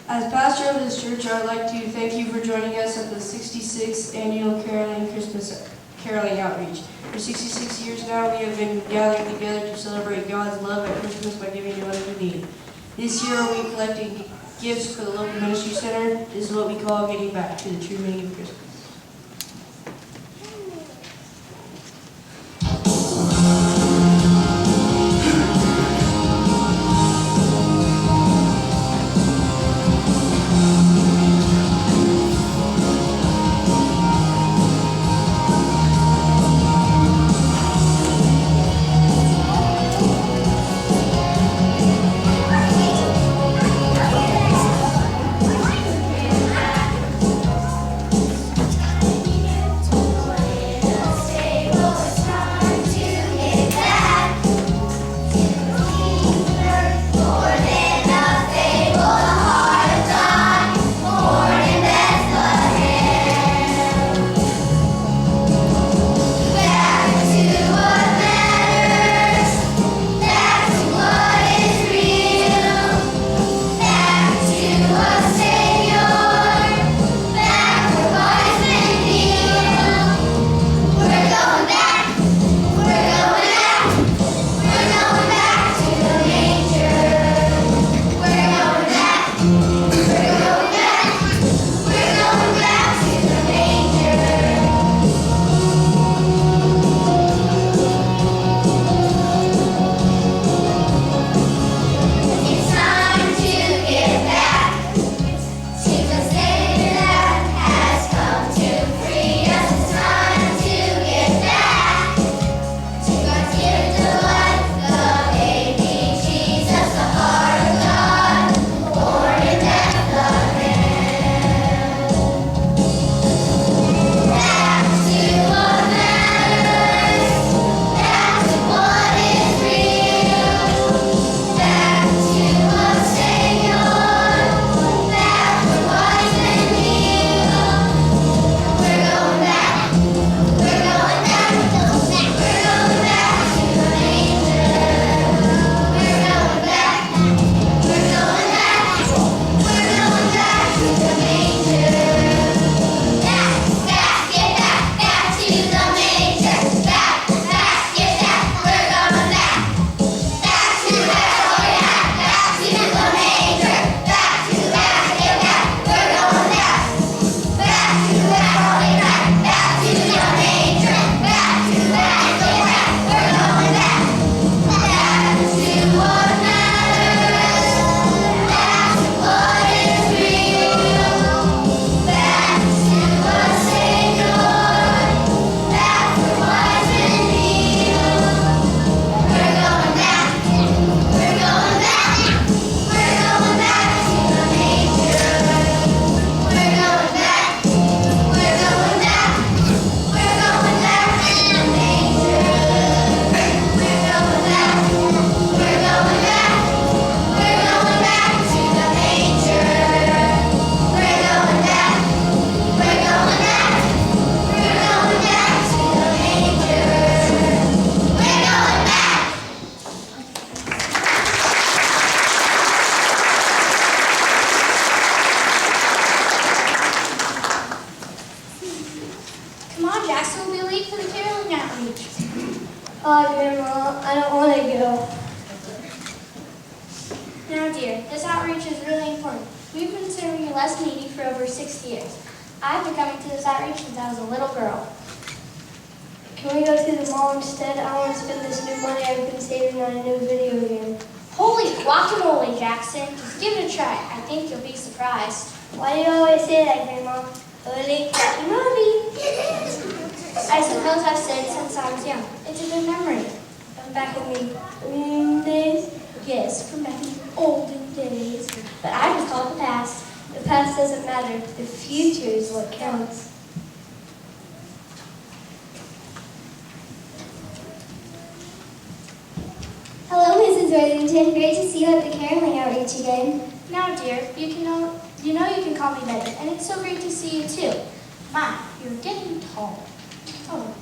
As pastor of this church, I would like to thank you for joining us at the 66th Annual Caroling Outreach. For 66 years now, we have been gathering together to celebrate God's love at Christmas by giving to others in need. This year, we're collecting gifts for the local ministry center. This is what we call getting back to the true meaning of Christmas. Grandma, I don't want to go. Now, dear, this outreach is really important. We've been serving less needy for over 6 years. I've been coming to this outreach since I was a little girl. Can we go to the mall instead? I want to spend this new money I've been saving on a new video game. Holy guacamole, Jackson. Just give it a try. I think you'll be surprised. Why do you always say that, Grandma? Holy guacamole. I suppose I've said it since I was young. It's a good memory. I'm back in the days. Yes, from back in the olden days. But I just call it the past. The past doesn't matter. The future is what counts. Hello, Mrs. Worthington. Great to see you at the caroling outreach again. Now, dear, you can call me Betty, and it's so great to see you too. My, you're getting tall. Oh,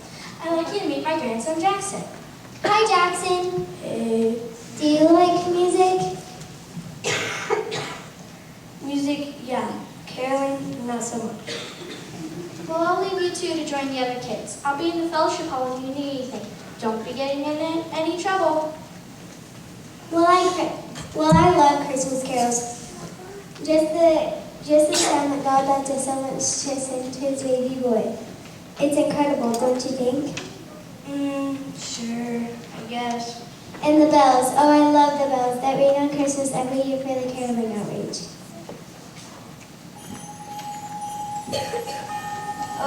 I'd like you to meet my grandson, Jackson. Hi, Jackson. Hey. Do you like music? Music I'll be in the fellowship hall if you need anything. Don't be getting in any trouble. Well, I love Christmas carols. Just the time that God loved us so much to send His baby boy. It's incredible, don't you think? Sure, I guess. And the bells. Oh, I love the bells that ring on Christmas every year for the caroling outreach.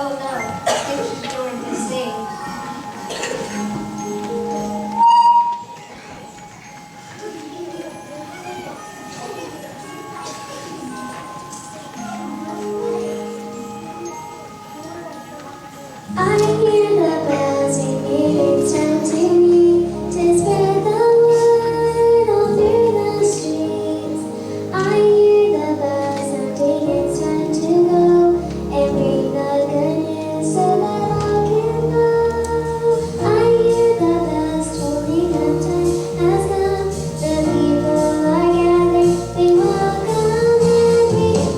Oh no, I think she's going to sing. I hear the bells ringing, it's time to me to spread the word all through the streets. I hear the bells sounding, it's time to go and bring the good news so that all can know. I hear the bells tolling, the time has come. The people are gathered, we welcome everyone.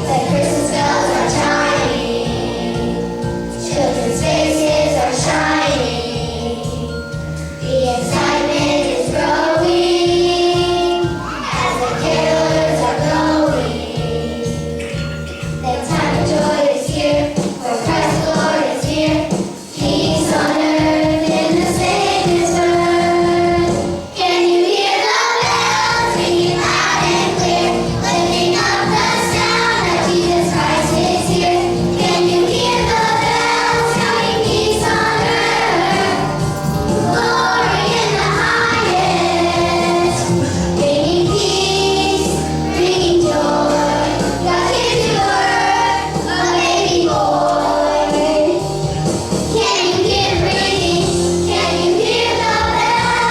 The Christmas bells are chiming, children's faces are shining, the excitement is growing as the carolers are going. The time of joy is here, for Christ the Lord is here, peace on earth in the Savior's birth. Can you hear the bells ringing loud and clear, lifting up the sound that Jesus Christ is here? Can you hear the bells shouting peace on earth, glory in the highest, bringing peace, bringing joy? God came to earth, a baby boy. Can you hear it ringing? Can you hear the bells?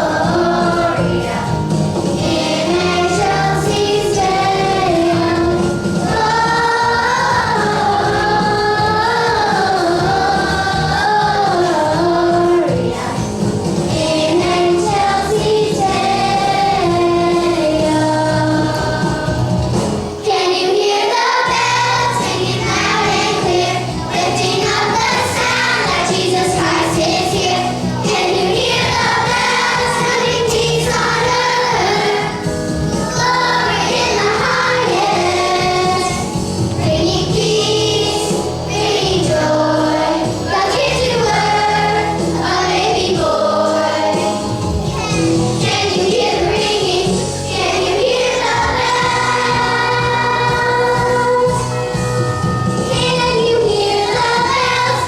Gloria in excelsis Deo. Gloria in excelsis Deo. Can you hear the bells ringing loud and clear, lifting up the sound that Jesus Christ is here? Can you hear the bells sounding peace on earth, glory in the highest, bringing peace, bringing joy? God came to earth, a baby boy. Can you hear the ringing? Can you hear the bells? Can you hear the bells?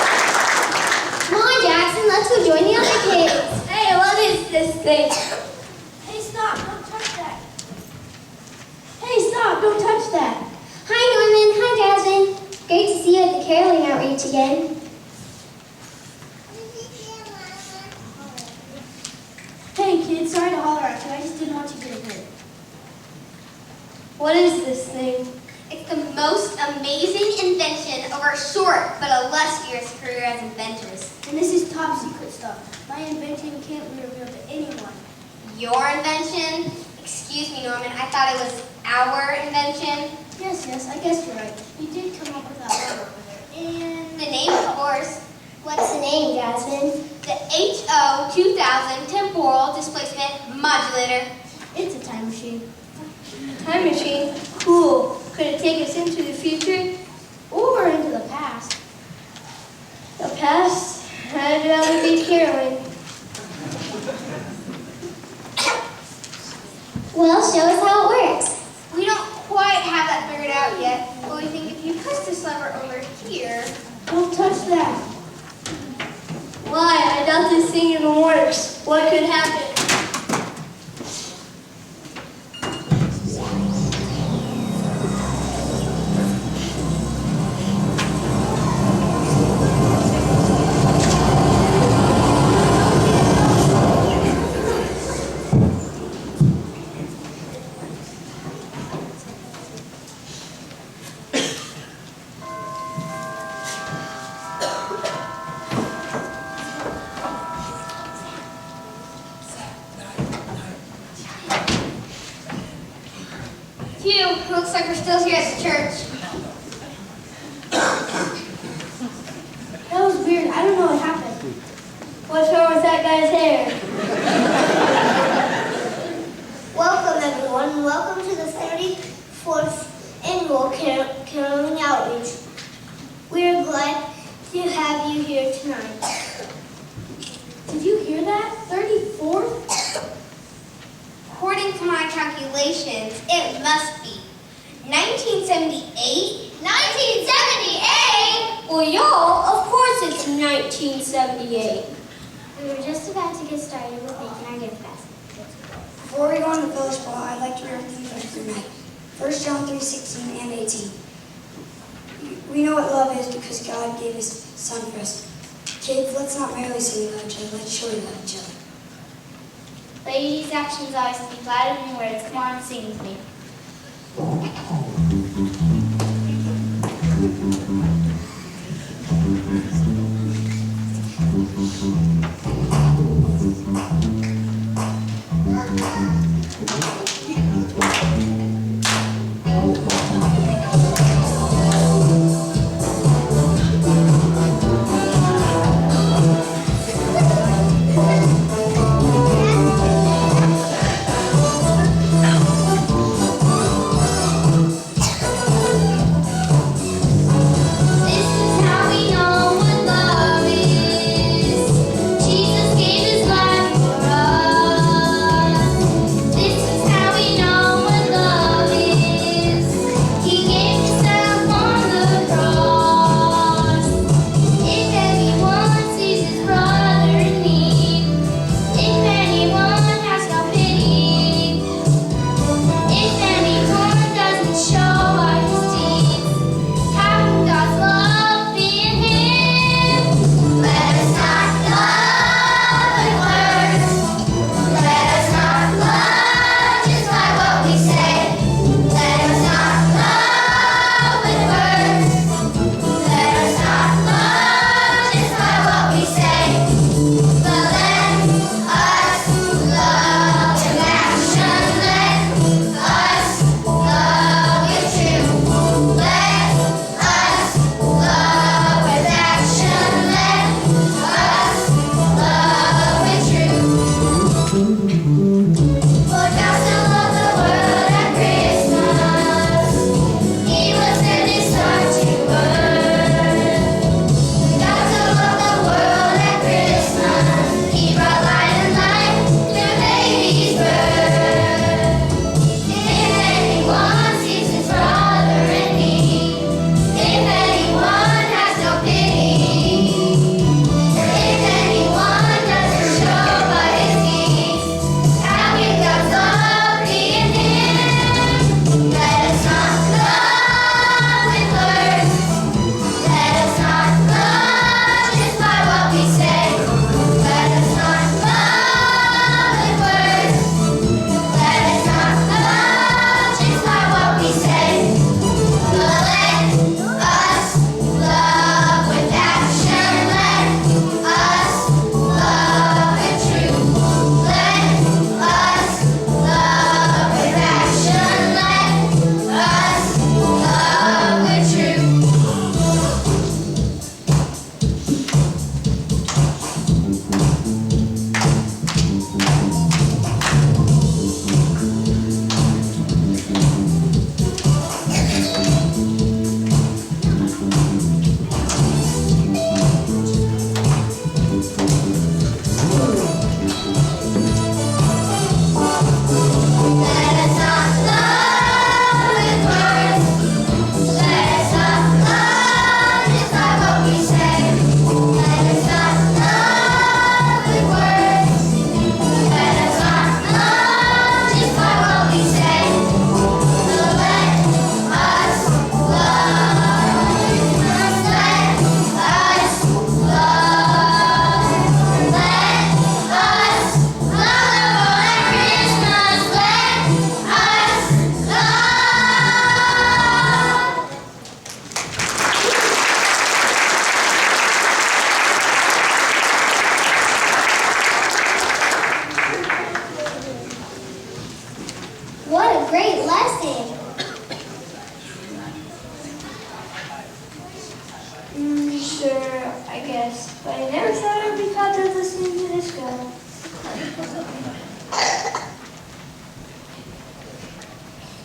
Come on, Jackson, let's go join the other kids. Hey, what is this thing? Hey, stop! Don't touch that! Hey, stop! Don't touch that! Hi, Norman. Hi, Jasmine. Great to see you at the caroling outreach again. Hey, kids, sorry to holler at you. I just didn't want you getting hurt. What is this thing? It's the most amazing invention of our short but illustrious career as inventors. And this is top secret stuff. My invention can't be revealed to anyone. Your invention? Excuse me, Norman, I thought it was our invention. Yes, I guess you're right. You did come up with that word over there. And The name, of course, What's the name, Jasmine? the HO 2000 Temporal Displacement Modulator. it's a time machine. Time machine? Cool. Could it take us into the future? Or into the past. The past? I'd rather be caroling. Well, show us how it works. We don't quite have that figured out yet, but we think if you push this lever over here, Don't touch that. Why? I doubt this thing even works. What could happen? looks like we're still here at the church. That was weird. I don't know what happened. What's wrong with that guy's hair? Welcome, everyone. Welcome to the 34th Annual Caroling Outreach. We are glad to have you here tonight. Did you hear that? 34? According to my calculations, it must be 1978. 1978? Well, y'all, of course it's 1978. We were just about to get started with making our gift basket. Before we go on to fellowship, I'd like to read a few verses tonight. 1 John 3:16 and 18. We know what love is because God gave His Son for us. Kids, let's not merely say we love each other, let's show we love each other. Ladies, actions always speak louder than words. Come on and sing with me.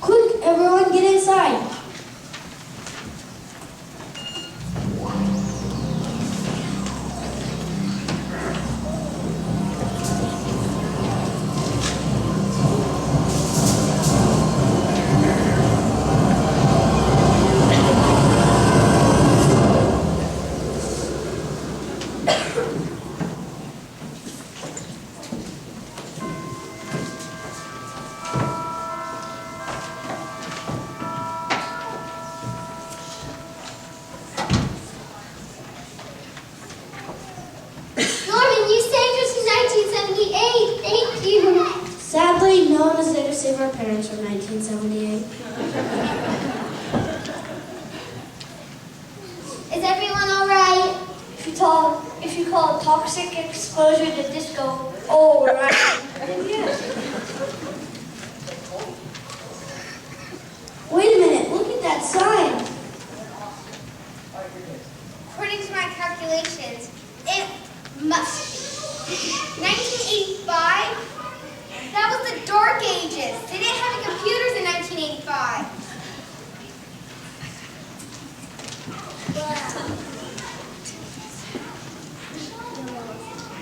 Quick, everyone get inside. Norman, you saved us in 1978. Thank you. Sadly, no one is there to save our parents from 1978. Is everyone all right? If you call toxic exposure to disco, oh, right. Wait a minute, look at that sign. According to my calculations, it must be 1985. That was the Dark Ages. They didn't have any computers in 1985.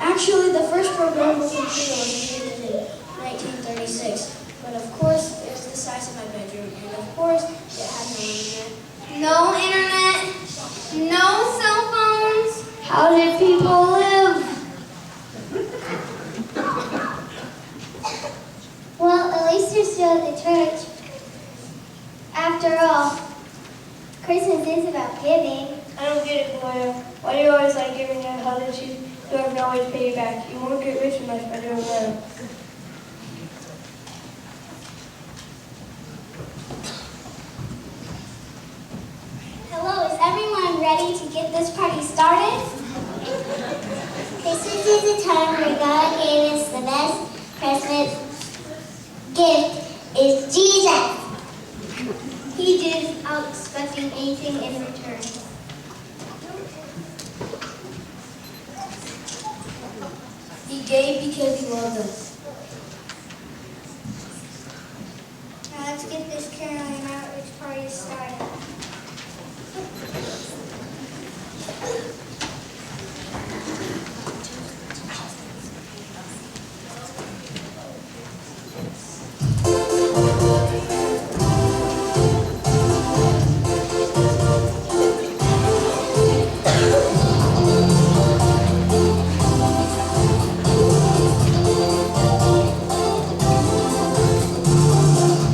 Actually, the first programmable computer was invented in 1936. But of course, it was the size of my bedroom, and of course, it had no internet. No internet, no cell phones. How did people live? Well, at least you're still at the church. After all, Christmas is about giving. I don't get it, Gloria. Why do you always like giving out holidays you have no way to pay you back? You won't get rich unless by doing that. Hello, is everyone ready to get this party started? Christmas is a time where God gave us the best Christmas gift is Jesus. He did without expecting anything in return. He gave because he loved us. Now let's get this caroling outreach party started.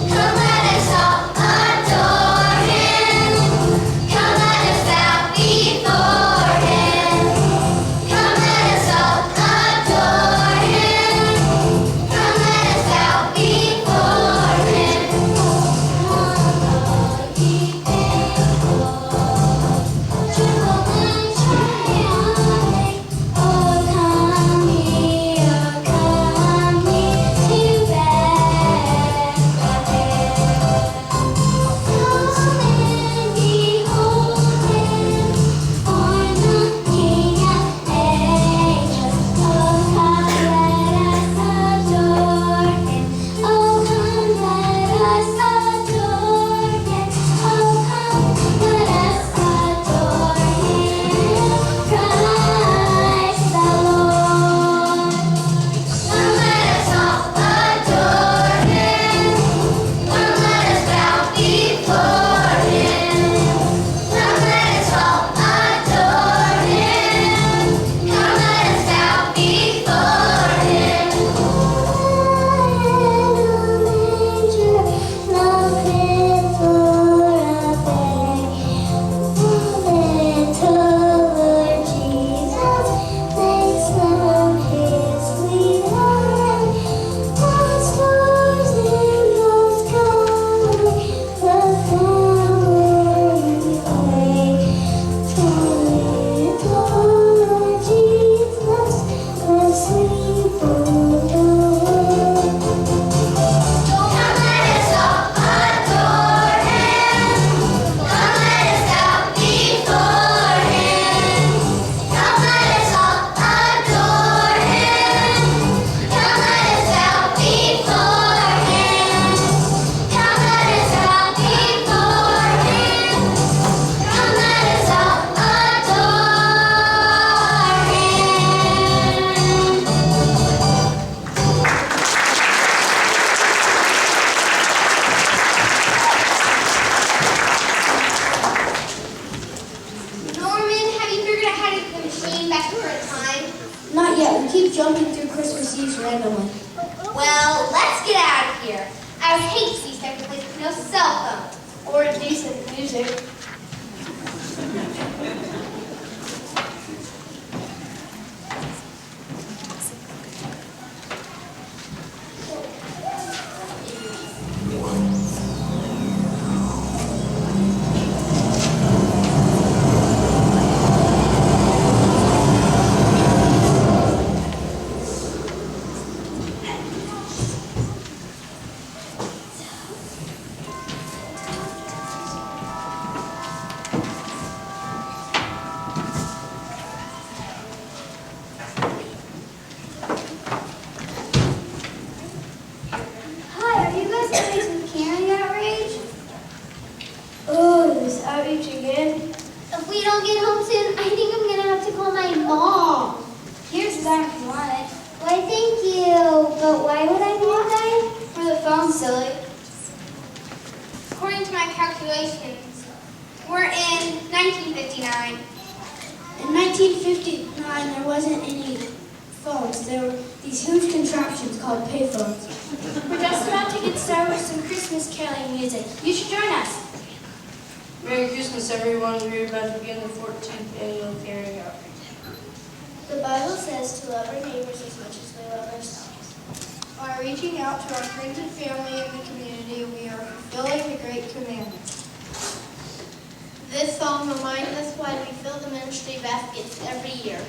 Come let us all adore Him. Come let us bow before Him. Come let us all adore Him. Come let us bow before Him. Ye faithful, true and triumphant. Oh, come ye to Bethlehem. Come and behold Him, born the King of Ages. Oh, come let us adore Him. Oh, come let us adore Him. Oh, come let us adore Him. Christ the Lord. Come let us all adore Him. Come let us bow before Him. Come let us all adore Him. Come let us bow before Him. Come let us all adore Him. Come let us bow before Him. Come let us all adore Him. Come let keep jumping through Christmas Eve randomly. Well, let's get out of here. I would hate to see such a place with no cell phone. Or decent music. Hi, are you guys coming to the caring outreach? Oh, this outreach again? If we don't get home soon, I think I'm gonna have to call my mom. Here's the dime if you want it. Why, thank you. But why would I need that? For the phone, silly. According to my calculations, we're in 1959. In 1959, there wasn't any phones. There were these huge contraptions called payphones. We're just about to get started with some Christmas caroling music. You should join us. Merry Christmas, everyone. We're about to begin the 14th annual caring outreach. The Bible says to love our neighbors as much as we love ourselves. By reaching out to our friends and family in the community, we are fulfilling the Great Commandment. This song reminds us why we fill the ministry baskets every year.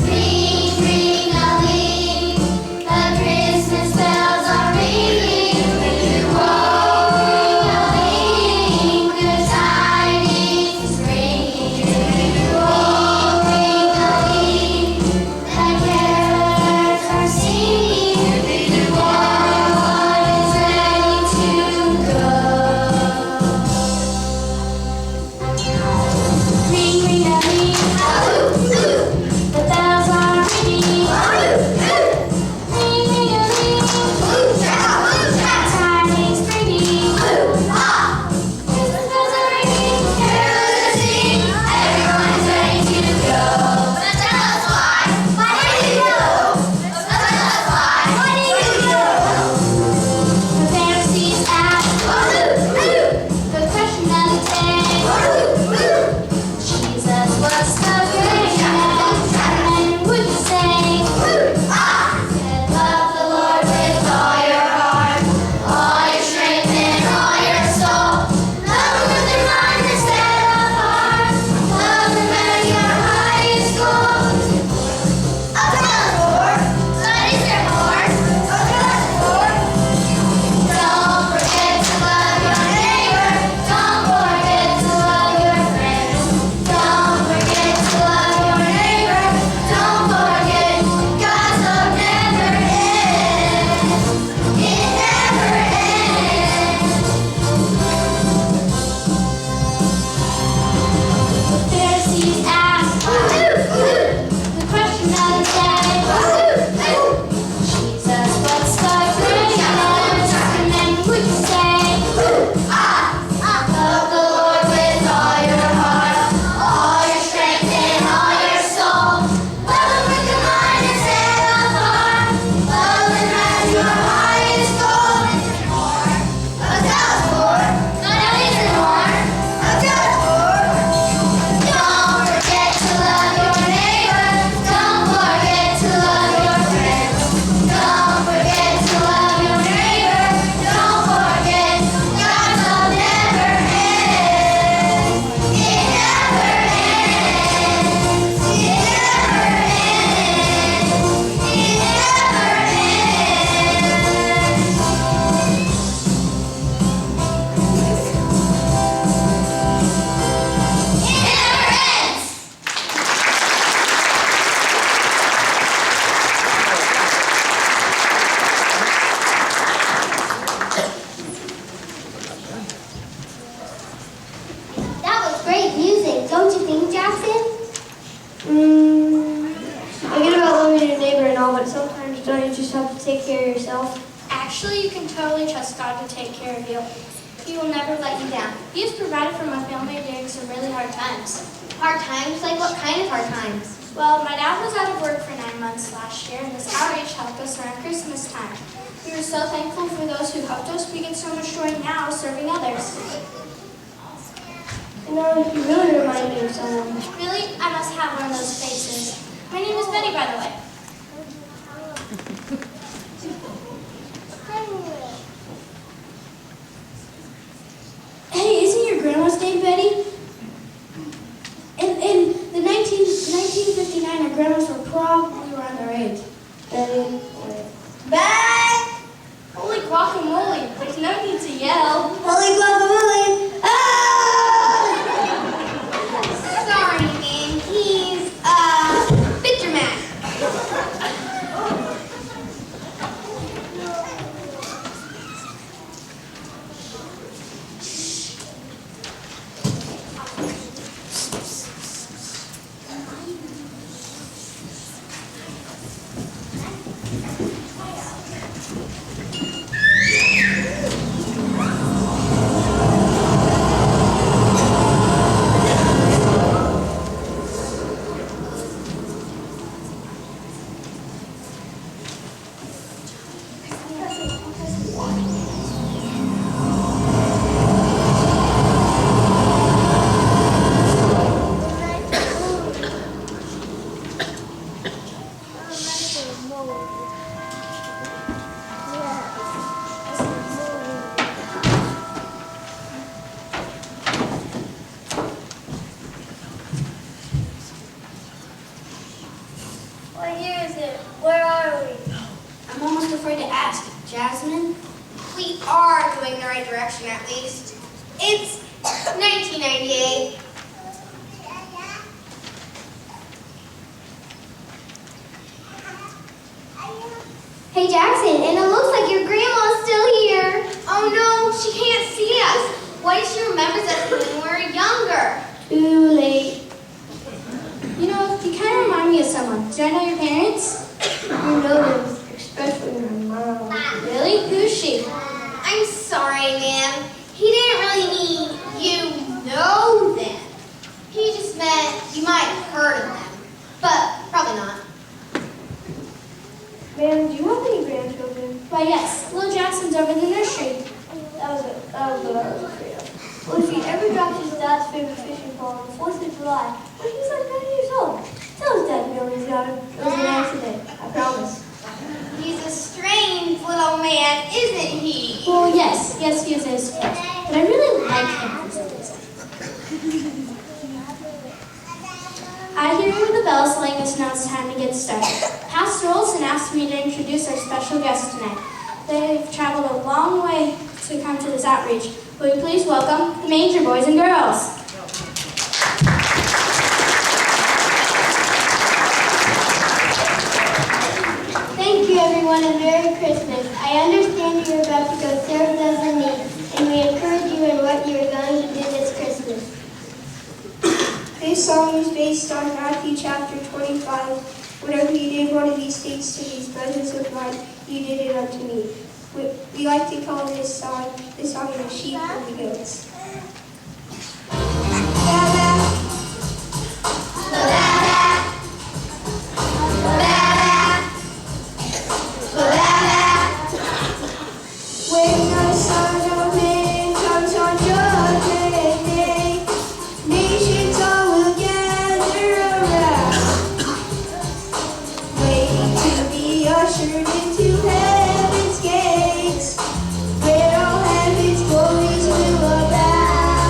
Ring, ring, take care of yourself? Actually, you can totally trust God to take care of you. He will never let you down. He has provided for my family during some really hard times. Hard times? Like what kind of hard times? Well, my dad was out of work for 9 months last year, and this outreach helped us around Christmas time. We were so thankful for those who helped us. We get so much joy now serving others. You know, you really remind me of someone. Really? I must have one of those faces. My name is Betty, by the way. Hey, isn't your grandma's name Betty? In the 1959, our grandmas were probably around our age. Betty. Bad! Holy guacamole. There's no need to yell. Holy guacamole! Ah! Sorry, man. He's, bit dramatic. What year is it? Where are we? I'm almost afraid to ask. Jasmine? We are going the right direction, at least. It's 1998. Hey, Jackson, and it looks like your grandma's still here. Oh no, she can't see us. What if she remembers us when we were younger? Too late. You know, you kind of remind me of someone. Do I know your parents? You know them, especially my mom. Really? Who's she? I'm sorry, ma'am. He didn't really mean you know them. He just meant you might have heard of them. But probably not. Ma'am, do you have any grandchildren? Why, yes. Little Jackson's over in the nursery. That was what I was afraid of. Well, if he ever dropped his dad's favorite fishing pole on the 4th of July, when he was like 9 years old, tell his dad Billy's got him. It was an accident, I promise. He's a strange little man, isn't he? Well, yes. Yes, he is his friend. But I really like him for some reason. I hear the bells letting us know it's time to get started. Pastor Olson asked me to introduce our special guests tonight. They've traveled a long way to come to this outreach. Will you please welcome the Manger boys and girls? Thank you, everyone, and Merry Christmas. I understand you're about to go serve those in need, and we encourage you in what you are going to do this Christmas. This song is based on Matthew chapter 25. Whatever you did one of these things to these brothers of mine, you did it unto me. We like to call this song the song of the sheep and the goats. When the Son of Man comes on judgment day, nations all will gather around, waiting to be ushered into heaven's gates, where all heaven's glories will abound.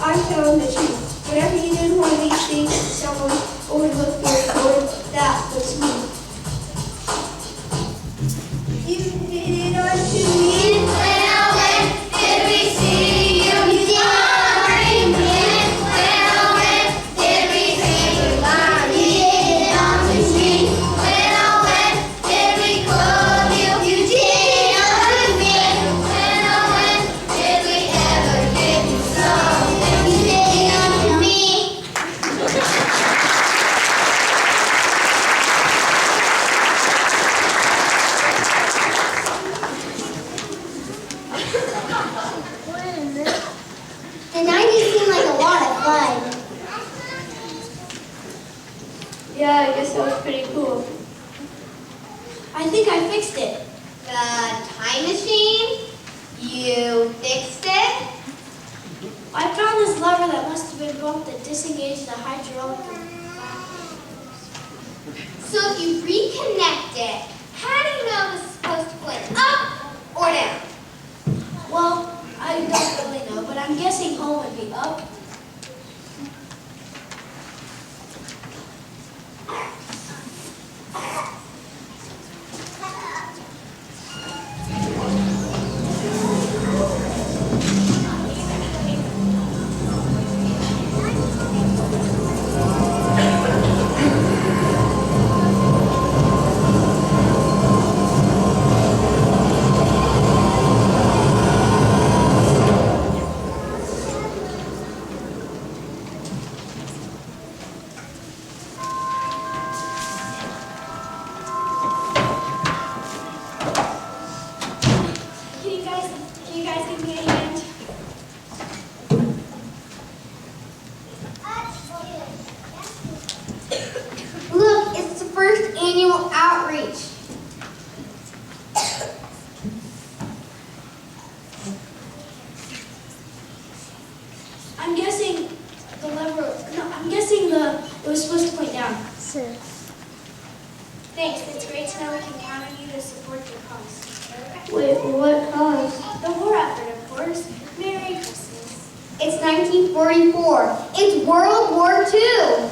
I found the truth. Whenever you did one of these things, someone always looked for it, Lord, that was me. You did it unto me. When I went, did we see you? You did bring me in. When I went, did we see you? You did it unto me. When I went, did we clothe you? You did it unto me. When I went, did we ever give you something? You did it unto me. The 90s seem like a lot of fun. Yeah, I guess that was pretty cool. I think I fixed it. The time machine? You fixed it? I found this lever that must have been broke that disengaged the hydraulic. So if you reconnect it, how do you know this is supposed to point up or down? Well, I don't really know, but I'm guessing home would be up. Can you guys give me a hand? Look, it's the first annual outreach. I'm guessing the lever. No, I'm guessing it was supposed to point down. Thanks. It's great to know we can count on you to support your cause. Wait, what cause? The war effort, of course. Merry Christmas. It's 1944. It's World War II.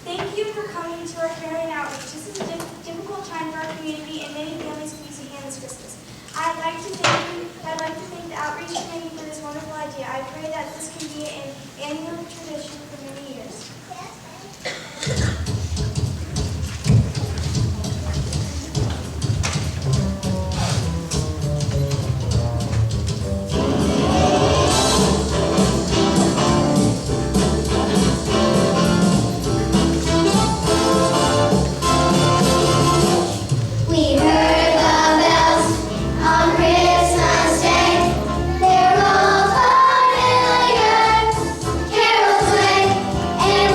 Thank you for coming to our caring outreach. This is a difficult time for our community, and many families can use a hand this Christmas. I'd like to thank the outreach committee for this wonderful idea. I pray that this can be an annual tradition for many years. We heard the bells on Christmas Day. They're all familiar carols swing, and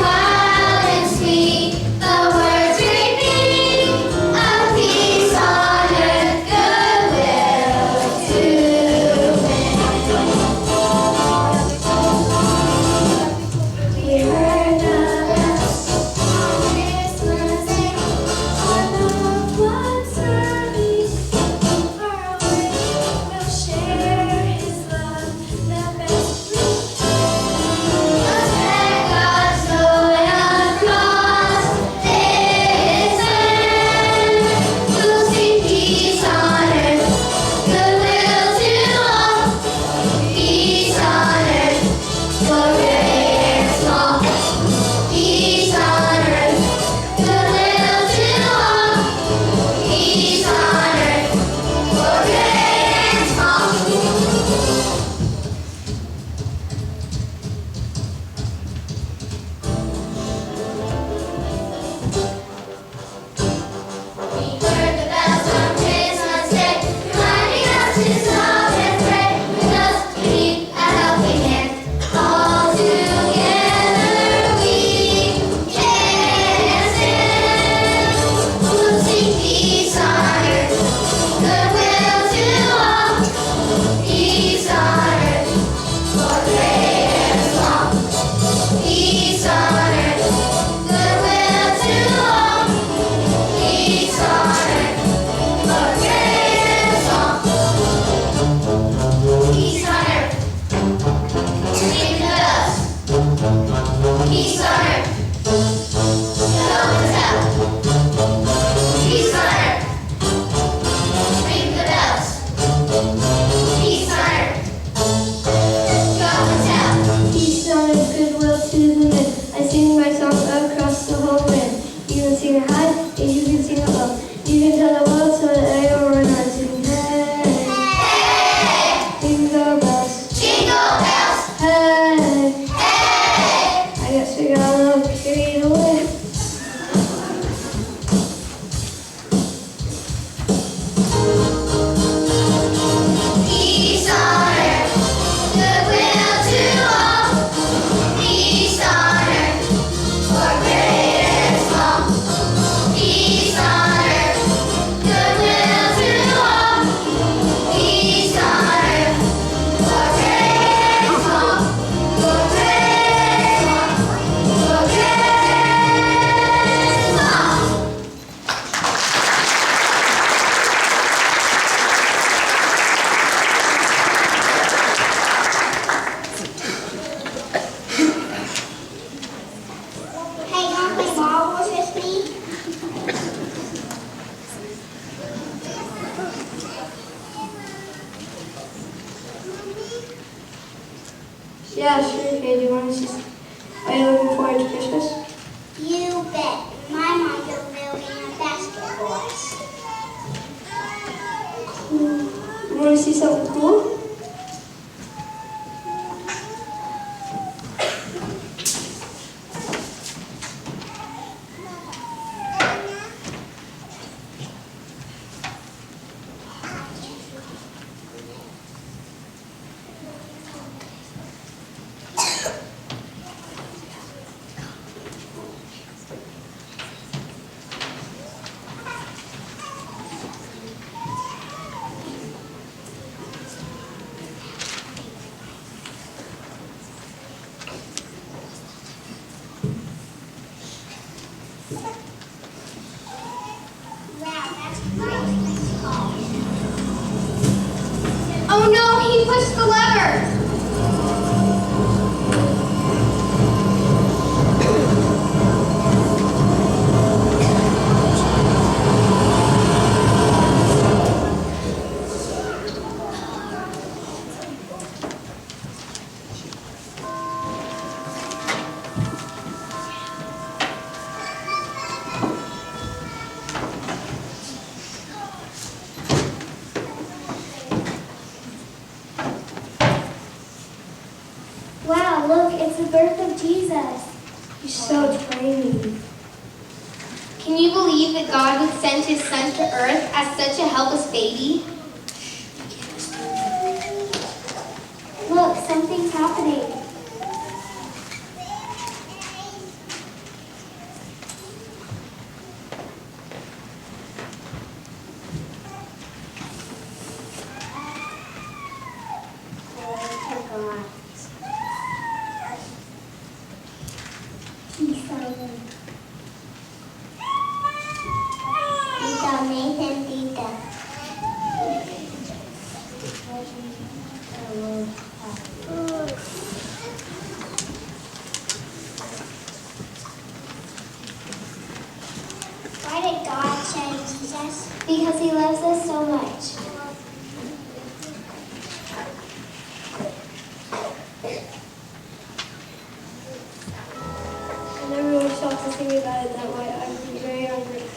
Yeah, sure, okay. Do you want to see? Are you looking forward to Christmas? You bet. My mom's building a basketball. You want to see something cool? Oh no, he pushed the lever. Wow, look, it's the birth of Jesus. He's so tiny. Can you believe that God would send his son to earth as such a helpless baby? Look, something's happening. Tita Nathan, Tita. Why did God send Jesus? Because he loves us so much. I never really stopped to think about it that way. I'm very ungrateful.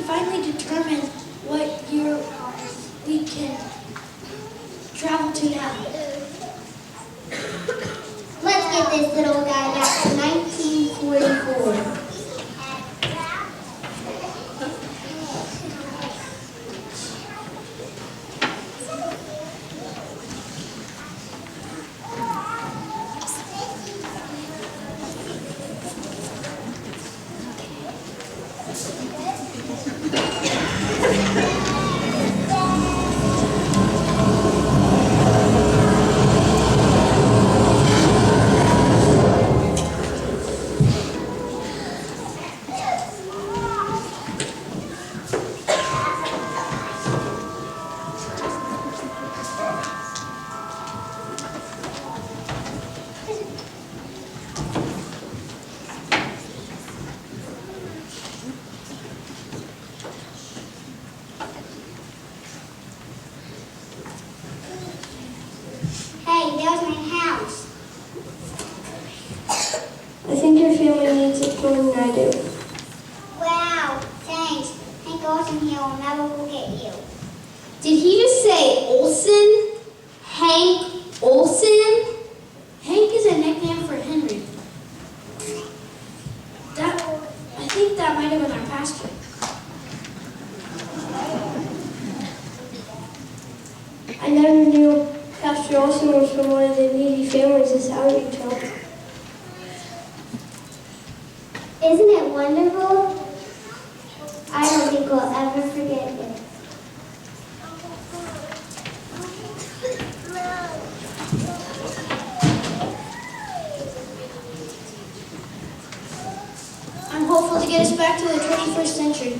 finally determine what year we can travel to now. Let's get this little guy back to 1944. Hey, there's my house. I think your family needs it more than I do. Wow, thanks. Hank Olsen here will never forget you. Did he just say Olsen? Hank Olsen? Hank is a nickname for Henry. I think that might have been our pastor. I never knew Pastor Olson was from one of the needy families this outreach helped. Isn't it wonderful? I don't think we'll ever forget it. I'm hopeful to get us back to the 21st century.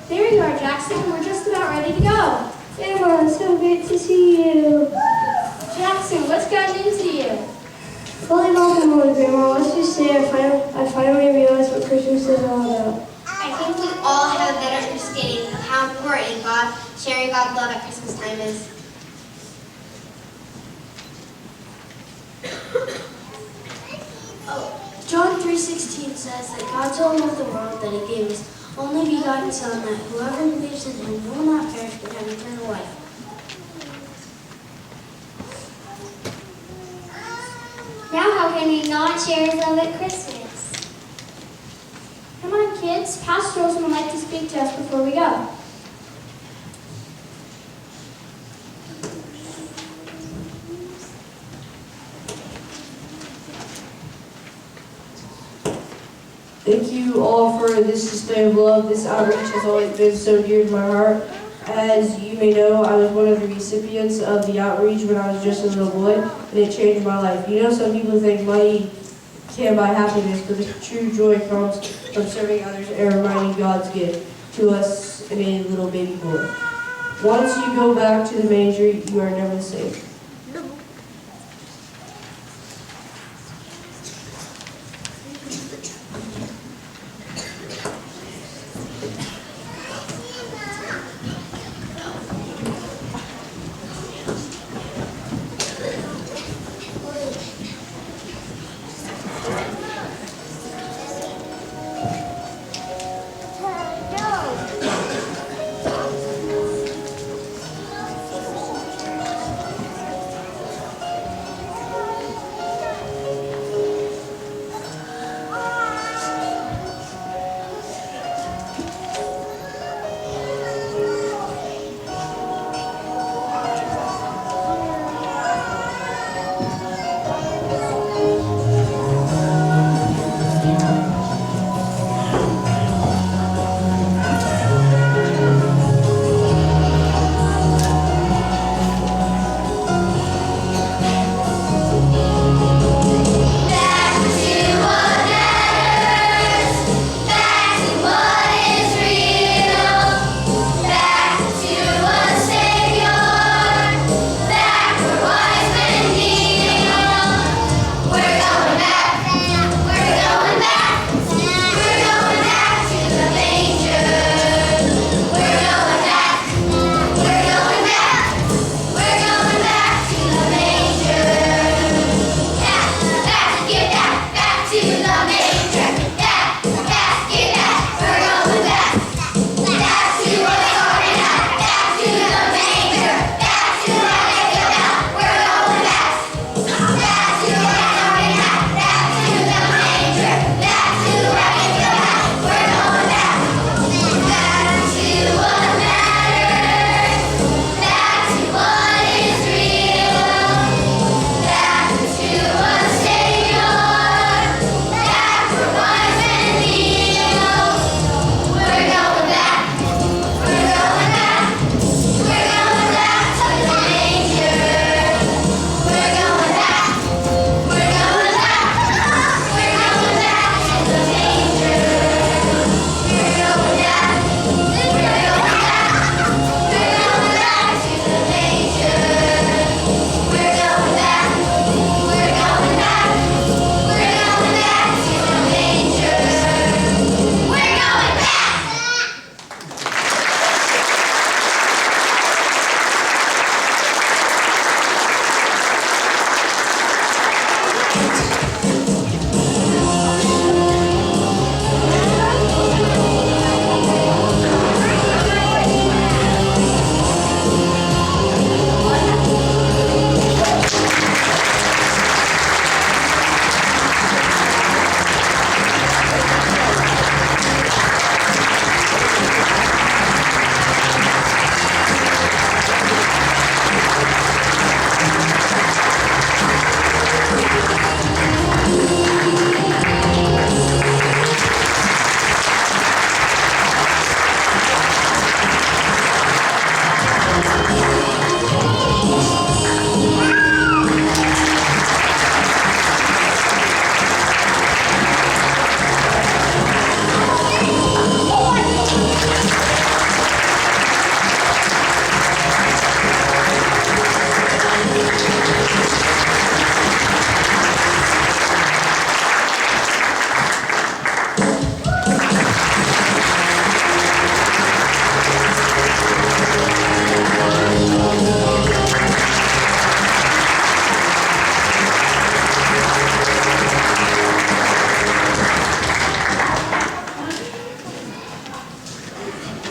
There you are, Jackson. We're just about ready to go. Grandma, it's so great to see you. Jackson, what's gotten into you? Holy guacamole, Grandma. Let's just say I finally realized what Christmas is all about. I think we all have a better understanding of how important sharing God's love at Christmas time is. John 3:16 says that God so loved the world that he gave his only begotten Son, that whoever believes in him will not perish but have eternal life. Now how can we not share his love at Christmas? Come on, kids. Pastor Olsen would like to speak to us before we go. Thank you all for this display of love. This outreach has always been so dear to my heart. As you may know, I was one of the recipients of the outreach when I was just a little boy, and it changed my life. You know, some people think money can buy happiness, but the true joy comes from serving others and reminding God's gift to us in a little baby boy. Once you go back to the manger, you are never the same.